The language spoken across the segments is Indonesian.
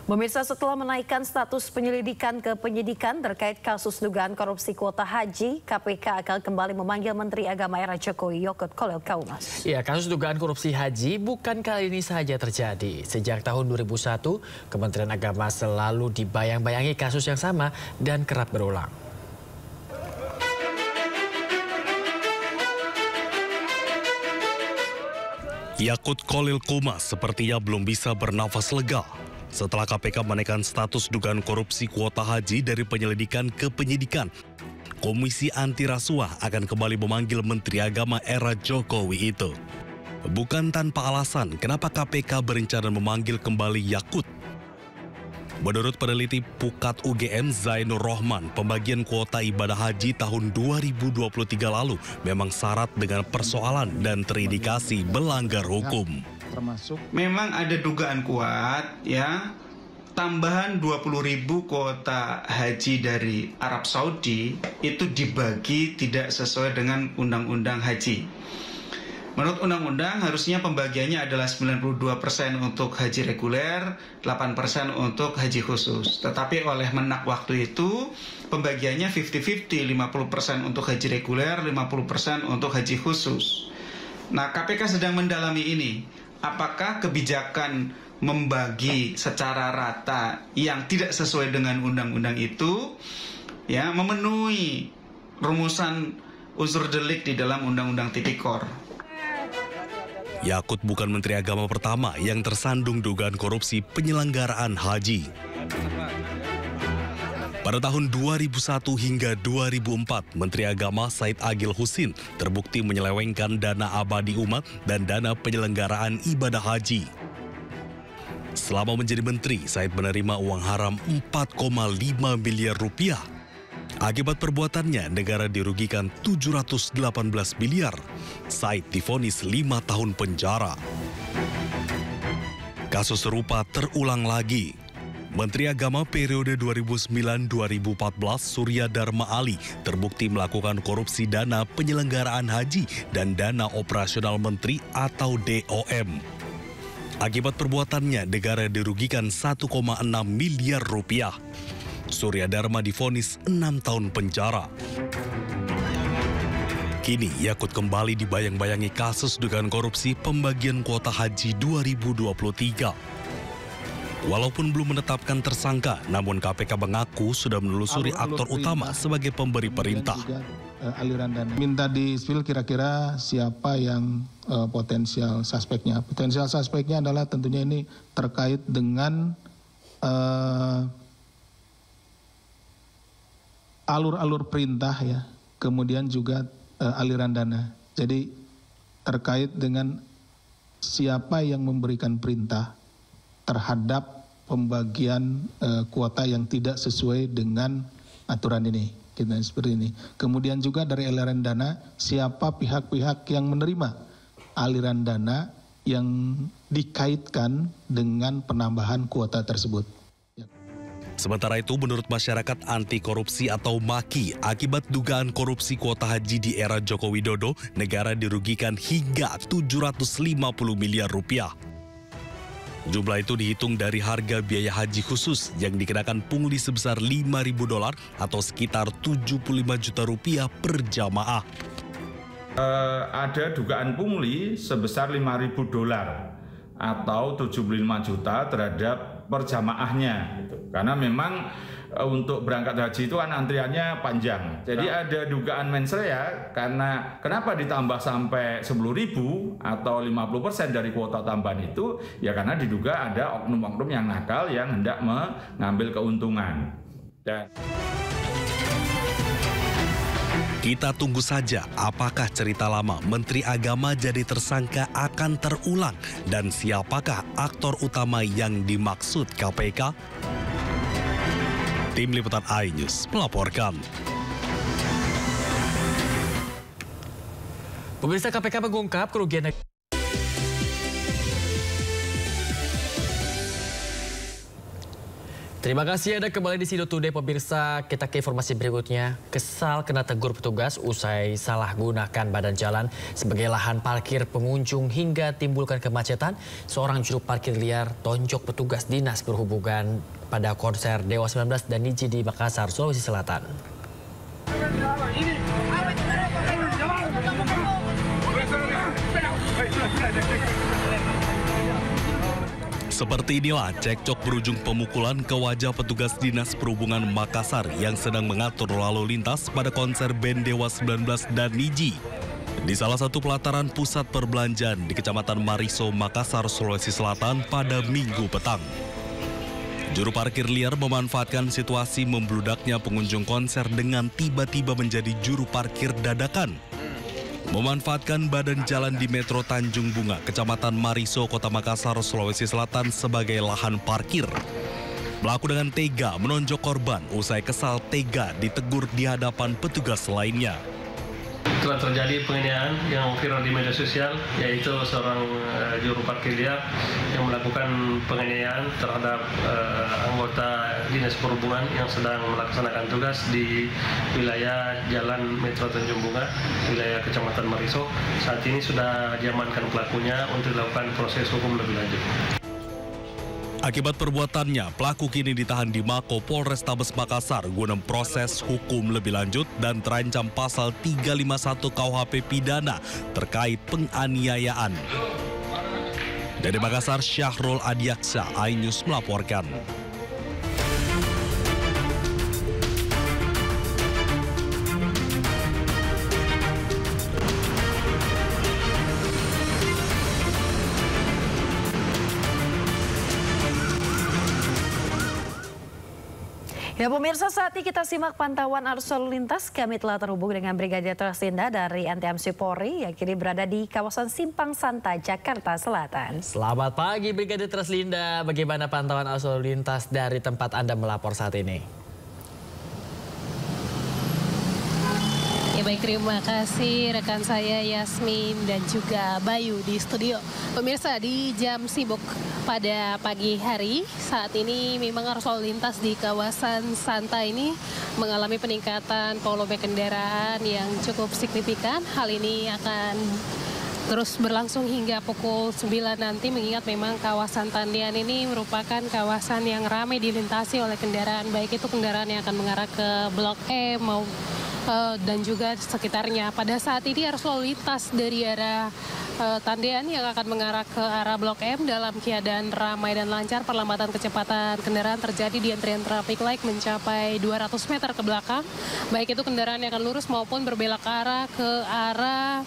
Pemirsa, setelah menaikkan status penyelidikan ke penyidikan terkait kasus dugaan korupsi kuota haji, KPK akan kembali memanggil Menteri Agama era Jokowi Yakut Khalil Qumas. Ya, kasus dugaan korupsi haji bukan kali ini saja terjadi. Sejak tahun 2001, Kementerian Agama selalu dibayang-bayangi kasus yang sama dan kerap berulang. Yakut Khalil Qumas sepertinya belum bisa bernafas lega setelah KPK menaikkan status dugaan korupsi kuota haji dari penyelidikan ke penyidikan. Komisi Anti Rasuah akan kembali memanggil Menteri Agama era Jokowi itu. Bukan tanpa alasan kenapa KPK berencana memanggil kembali Yakut. Menurut peneliti Pukat UGM Zainur Rohman, pembagian kuota ibadah haji tahun 2023 lalu memang syarat dengan persoalan dan terindikasi melanggar hukum. Memang ada dugaan kuat ya, tambahan 20.000 kuota haji dari Arab Saudi itu dibagi tidak sesuai dengan undang-undang haji. Menurut undang-undang harusnya pembagiannya adalah 92% untuk haji reguler, 8% untuk haji khusus. Tetapi oleh Menak waktu itu pembagiannya 50-50, 50% untuk haji reguler, 50% untuk haji khusus. Nah, KPK sedang mendalami ini. Apakah kebijakan membagi secara rata yang tidak sesuai dengan undang-undang itu ya memenuhi rumusan unsur delik di dalam Undang-Undang Tipikor? Yakut bukan Menteri Agama pertama yang tersandung dugaan korupsi penyelenggaraan haji. Pada tahun 2001 hingga 2004, Menteri Agama Said Agil Husin terbukti menyelewengkan dana abadi umat dan dana penyelenggaraan ibadah haji. Selama menjadi menteri, Said menerima uang haram 4,5 miliar rupiah. Akibat perbuatannya, negara dirugikan 718 miliar. Said divonis 5 tahun penjara. Kasus serupa terulang lagi. Menteri Agama periode 2009-2014 Surya Dharma Ali terbukti melakukan korupsi dana penyelenggaraan haji dan dana operasional menteri atau DOM. Akibat perbuatannya, negara dirugikan 1,6 miliar rupiah. Surya Dharma divonis 6 tahun penjara. Kini Yakut kembali dibayang-bayangi kasus dugaan korupsi pembagian kuota haji 2023. Walaupun belum menetapkan tersangka, namun KPK mengaku sudah menelusuri aktor utama sebagai pemberi perintah. Aliran dana. Minta di-spill kira-kira siapa yang potensial suspeknya. Potensial suspeknya adalah tentunya ini terkait dengan alur-alur perintah ya, kemudian juga aliran dana. Jadi terkait dengan siapa yang memberikan perintah terhadap pembagian kuota yang tidak sesuai dengan aturan ini, kita seperti ini. Kemudian juga dari aliran dana, siapa pihak-pihak yang menerima aliran dana yang dikaitkan dengan penambahan kuota tersebut. Sementara itu, menurut masyarakat anti korupsi atau MAKI, akibat dugaan korupsi kuota haji di era Joko Widodo, negara dirugikan hingga 750 miliar rupiah. Jumlah itu dihitung dari harga biaya haji khusus yang dikenakan pungli sebesar $5.000 atau sekitar 75 juta rupiah per jamaah. Ada dugaan pungli sebesar $5.000 atau 75 juta terhadap perjamaahnya gitu. Karena memang untuk berangkat haji itu kan antriannya panjang. Jadi ada dugaan mensrea karena kenapa ditambah sampai 10.000 atau 50% dari kuota tambahan itu ya karena diduga ada oknum-oknum yang nakal yang hendak mengambil keuntungan. Dan kita tunggu saja apakah cerita lama Menteri Agama jadi tersangka akan terulang dan siapakah aktor utama yang dimaksud KPK? Tim Liputan iNews melaporkan. Pemirsa, KPK mengungkap kerugian Terima kasih Anda kembali di Sido Today pemirsa. Kita ke informasi berikutnya. Kesal kena tegur petugas usai salah gunakan badan jalan sebagai lahan parkir pengunjung hingga timbulkan kemacetan. Seorang juru parkir liar tonjok petugas dinas perhubungan pada konser Dewa 19 dan Niji di Makassar, Sulawesi Selatan. Seperti inilah cekcok berujung pemukulan ke wajah petugas Dinas Perhubungan Makassar yang sedang mengatur lalu lintas pada konser band Dewa 19 dan Niji di salah satu pelataran pusat perbelanjaan di Kecamatan Mariso, Makassar, Sulawesi Selatan pada Minggu petang. Juru parkir liar memanfaatkan situasi membludaknya pengunjung konser dengan tiba-tiba menjadi juru parkir dadakan. Memanfaatkan badan jalan di Metro Tanjung Bunga, Kecamatan Mariso, Kota Makassar, Sulawesi Selatan sebagai lahan parkir. Pelaku dengan tega menonjok korban, usai kesal tega ditegur di hadapan petugas lainnya. Telah terjadi penganiayaan yang viral di media sosial, yaitu seorang juru parkir liar yang melakukan penganiayaan terhadap anggota Dinas Perhubungan yang sedang melaksanakan tugas di wilayah Jalan Metro Tanjung Bunga, wilayah Kecamatan Mariso. Saat ini sudah diamankan pelakunya untuk dilakukan proses hukum lebih lanjut. Akibat perbuatannya, pelaku kini ditahan di Mako Polrestabes Makassar guna proses hukum lebih lanjut dan terancam pasal 351 KUHP pidana terkait penganiayaan. Dari Makassar, Syahrul Adiaksa, iNews melaporkan. Ya pemirsa, saat ini kita simak pantauan arus lalu lintas. Kami telah terhubung dengan Brigadir Treslinda dari Anti-AMSI Polri yang kini berada di kawasan Simpang Santa, Jakarta Selatan. Selamat pagi Brigadir Treslinda. Bagaimana pantauan arus lalu lintas dari tempat Anda melapor saat ini? Ya baik, terima kasih rekan saya Yasmin dan juga Bayu di studio. Pemirsa, di jam sibuk pada pagi hari saat ini memang arus lalu lintas di kawasan Santa ini mengalami peningkatan volume kendaraan yang cukup signifikan. Hal ini akan terus berlangsung hingga pukul 9 nanti, mengingat memang kawasan Tandian ini merupakan kawasan yang ramai dilintasi oleh kendaraan, baik itu kendaraan yang akan mengarah ke Blok M dan juga sekitarnya. Pada saat ini arus lalu lintas dari arah Tandian yang akan mengarah ke arah Blok M dalam keadaan ramai dan lancar. Perlambatan kecepatan kendaraan terjadi di antrian traffic light mencapai 200 meter ke belakang, baik itu kendaraan yang akan lurus maupun berbelok arah ke arah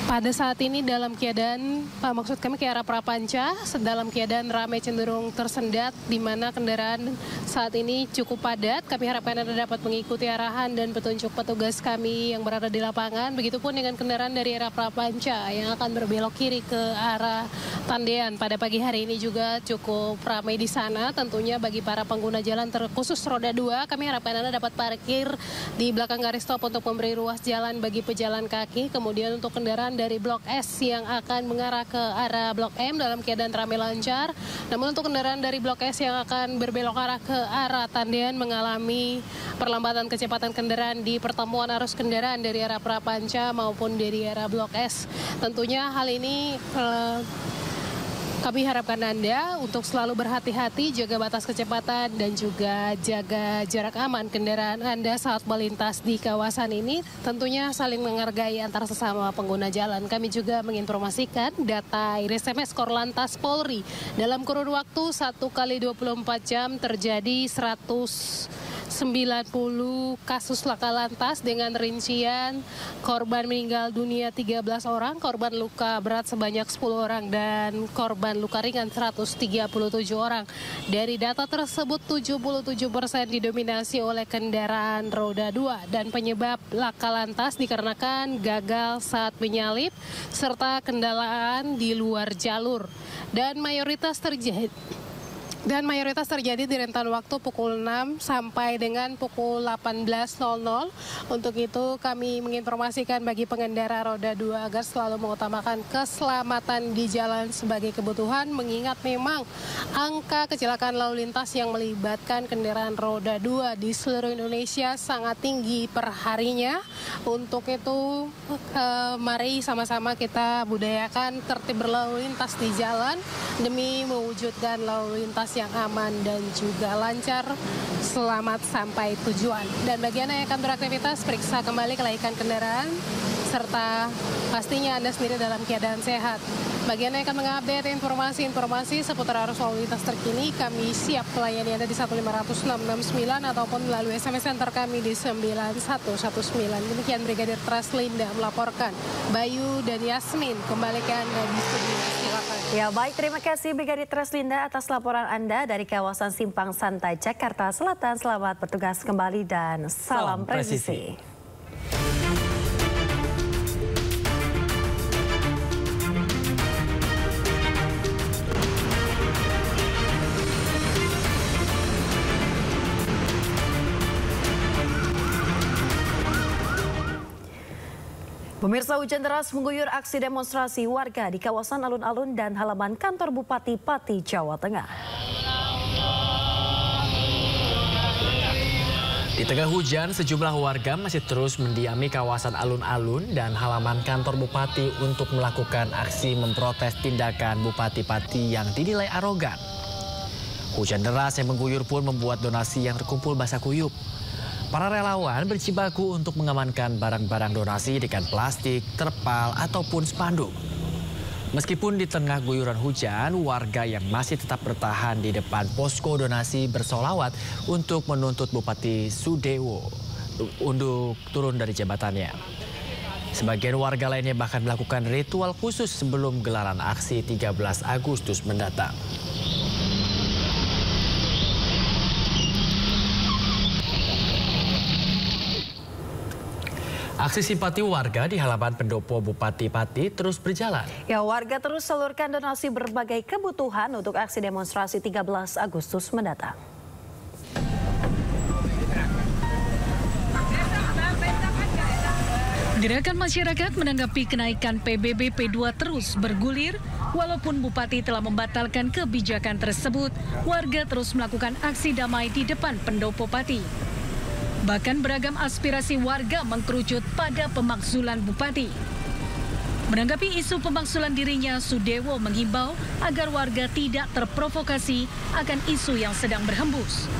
pada saat ini dalam keadaan, maksud kami ke arah Prapanca, dalam keadaan ramai cenderung tersendat, di mana kendaraan saat ini cukup padat. Kami harapkan Anda dapat mengikuti arahan dan petunjuk petugas kami yang berada di lapangan. Begitupun dengan kendaraan dari arah Prapanca yang akan berbelok kiri ke arah Tandian. Pada pagi hari ini juga cukup ramai di sana. Tentunya bagi para pengguna jalan terkhusus roda 2, kami harapkan Anda dapat parkir di belakang garis stop untuk memberi ruas jalan bagi pejalan kaki. Kemudian untuk kendaraan dari Blok S yang akan mengarah ke arah Blok M dalam keadaan ramai lancar. Namun untuk kendaraan dari Blok S yang akan berbelok arah ke arah Tandian mengalami perlambatan kecepatan kendaraan di pertemuan arus kendaraan dari arah Prapanca maupun dari arah Blok S. Tentunya hal ini kami harapkan Anda untuk selalu berhati-hati, jaga batas kecepatan dan juga jaga jarak aman kendaraan Anda saat melintas di kawasan ini. Tentunya saling menghargai antar sesama pengguna jalan. Kami juga menginformasikan data SMS Korlantas Polri dalam kurun waktu 1 kali 24 jam terjadi 190 kasus laka lantas dengan rincian korban meninggal dunia 13 orang, korban luka berat sebanyak 10 orang, dan korban luka ringan 137 orang. Dari data tersebut 77% didominasi oleh kendaraan roda 2 dan penyebab laka lantas dikarenakan gagal saat menyalip serta kendaraan di luar jalur. Dan mayoritas terjadi Dan mayoritas terjadi di rentan waktu pukul 6 sampai dengan pukul 18.00. Untuk itu kami menginformasikan bagi pengendara roda 2 agar selalu mengutamakan keselamatan di jalan sebagai kebutuhan, mengingat memang angka kecelakaan lalu lintas yang melibatkan kendaraan roda 2 di seluruh Indonesia sangat tinggi per harinya. Untuk itu mari sama-sama kita budayakan tertib berlalu lintas di jalan demi mewujudkan lalu lintas yang aman dan juga lancar. Selamat sampai tujuan. Dan bagi Anda yang akan beraktivitas, periksa kembali kelaikan kendaraan serta pastinya Anda sendiri dalam keadaan sehat. Bagi Anda yang akan mengupdate informasi-informasi seputar arus lalu lintas terkini, kami siap melayani Anda di 1500669 ataupun melalui SMS center kami di 9119. Demikian Brigadir Traslinda melaporkan. Bayu dan Yasmin kembali ke Anda di studio. Silakan. Ya baik, terima kasih Brigadir Traslinda atas laporan Anda dari kawasan Simpang Santai, Jakarta Selatan. Selamat bertugas kembali dan salam presisi. Pemirsa, hujan deras mengguyur aksi demonstrasi warga di kawasan alun-alun dan halaman kantor Bupati Pati, Jawa Tengah. Di tengah hujan, sejumlah warga masih terus mendiami kawasan alun-alun dan halaman kantor Bupati untuk melakukan aksi memprotes tindakan Bupati Pati yang dinilai arogan. Hujan deras yang mengguyur pun membuat donasi yang terkumpul basah kuyup. Para relawan berjibaku untuk mengamankan barang-barang donasi dengan plastik, terpal, ataupun spanduk. Meskipun di tengah guyuran hujan, warga yang masih tetap bertahan di depan posko donasi bersolawat untuk menuntut Bupati Sudewo untuk turun dari jabatannya. Sebagian warga lainnya bahkan melakukan ritual khusus sebelum gelaran aksi 13 Agustus mendatang. Aksi simpati warga di halaman pendopo Bupati Pati terus berjalan. Ya, warga terus salurkan donasi berbagai kebutuhan untuk aksi demonstrasi 13 Agustus mendatang. Gerakan masyarakat menanggapi kenaikan PBB P2 terus bergulir. Walaupun Bupati telah membatalkan kebijakan tersebut, warga terus melakukan aksi damai di depan pendopo Pati. Bahkan beragam aspirasi warga mengkerucut pada pemakzulan Bupati. Menanggapi isu pemakzulan dirinya, Sudewo menghimbau agar warga tidak terprovokasi akan isu yang sedang berhembus.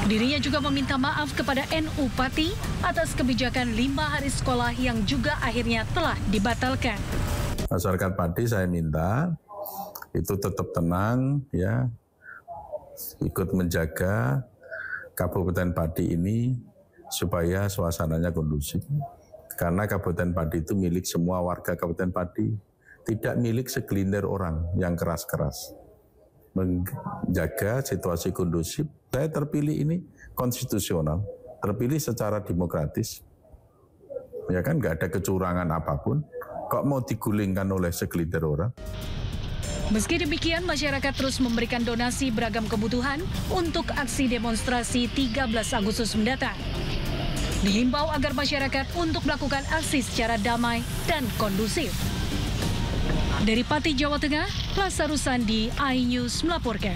Dirinya juga meminta maaf kepada NU Pati atas kebijakan 5 hari sekolah yang juga akhirnya telah dibatalkan. Masyarakat Pati saya minta itu tetap tenang, ya, ikut menjaga Kabupaten Pati ini supaya suasananya kondusif. Karena Kabupaten Pati itu milik semua warga Kabupaten Pati, tidak milik segelintir orang yang keras-keras. Menjaga situasi kondusif. Saya terpilih ini konstitusional, terpilih secara demokratis. Ya kan, nggak ada kecurangan apapun. Kok mau digulingkan oleh segelintir orang? Meski demikian, masyarakat terus memberikan donasi beragam kebutuhan untuk aksi demonstrasi 13 Agustus mendatang. Dihimbau agar masyarakat untuk melakukan aksi secara damai dan kondusif. Dari Pati, Jawa Tengah, Lazarus Sandi, iNews melaporkan.